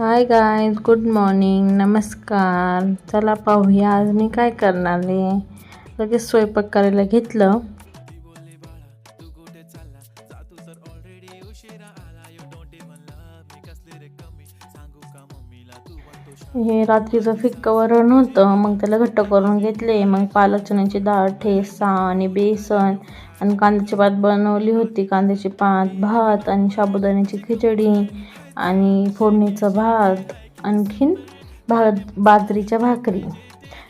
Hi guys, good morning, नमस्कार. चला पाहूया आज मी काय करणार आहे. लगेच स्वयंपाक करायला घेतलं. हे रात्रीचं फिक्कं वरण होतं, मग त्याला घट्ट करून घेतले. मग पालक चण्याची डाळ, ठेचा आणि बेसन आणि कांद्याची पात बनवली होती. कांद्याची पात, भात आणि साबुदाण्याची खिचडी आणि फोडणीचं भात, आणखीन बाजरीच्या भाकरी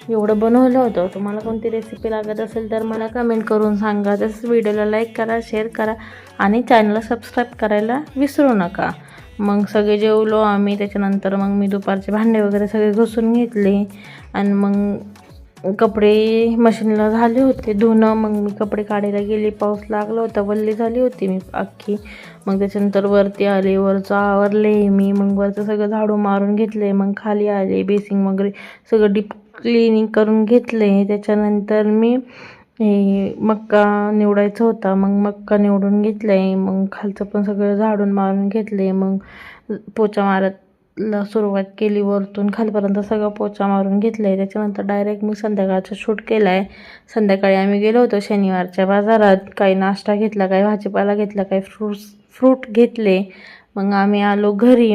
एवढं बनवलं होतं. तुम्हाला कोणती रेसिपी लागत असेल तर मला कमेंट करून सांगा. तसंच व्हिडिओला लाईक करा, शेअर करा आणि चॅनलला सबस्क्राईब करायला विसरू नका. मग सगळे जेवलो आम्ही. त्याच्यानंतर मग मी दुपारचे भांडे वगैरे सगळे घासून घेतले आणि मग कपडे मशीनला झाले होते धुणं. मग मी कपडे काढायला गेले, पाऊस लागला होता, वल्ली झाली होती मी अख्खी. मग त्याच्यानंतर वरती आले, वरचं आवरले मी. मग वरचं सगळं झाडू मारून घेतले. मग खाली आले, बेसिंग वगैरे सगळं डीप क्लिनिंग करून घेतले. त्याच्यानंतर मी हे मक्का निवडायचा होता, मग मक्का निवडून घेतला आहे. मग खालचं पण सगळं झाडून मारून घेतले. मग पोचा मारायला सुरुवात केली, वरतून खालपर्यंत सगळं पोचा मारून घेतला आहे. त्याच्यानंतर डायरेक्ट मी संध्याकाळचा शूट केला आहे. संध्याकाळी आम्ही गेलो होतो शनिवारच्या बाजारात. काही नाश्ता घेतला, काही भाजीपाला घेतला, काही फ्रूट घेतले. मग आम्ही आलो घरी.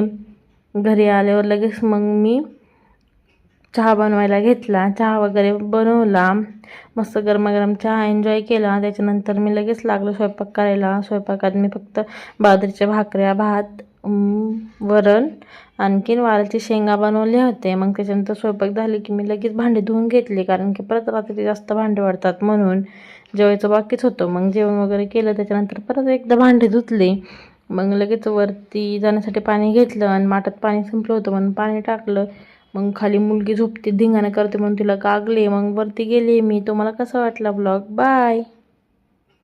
घरी आल्यावर लगेच मग मी चहा बनवायला घेतला. चहा वगैरे बनवला, मस्त गरमागरम चहा एन्जॉय केला. त्याच्यानंतर मी लगेच लागलो स्वयंपाक करायला. स्वयंपाकात मी फक्त बाजरीच्या भाकऱ्या, भात, वरण, आणखीन वालाची शेंगा बनवले होते. मग त्याच्यानंतर स्वयंपाक झाले की मी लगेच भांडे धुवून घेतले, कारण की परत रात्री जास्त भांडे वाढतात म्हणून. जेवायचं बाकीच होतं. मग जेवण वगैरे केलं. त्याच्यानंतर परत एकदा भांडे धुतले. मग लगेच वरती जाण्यासाठी पाणी घेतलं आणि माठात पाणी संपलं होतं म्हणून पाणी टाकलं. मग खाली मुलगी झोपते, धिंगाणा करते म्हणून तिला कागले. मग वरती गेले मी. तुम्हाला कसा वाटला ब्लॉग? बाय.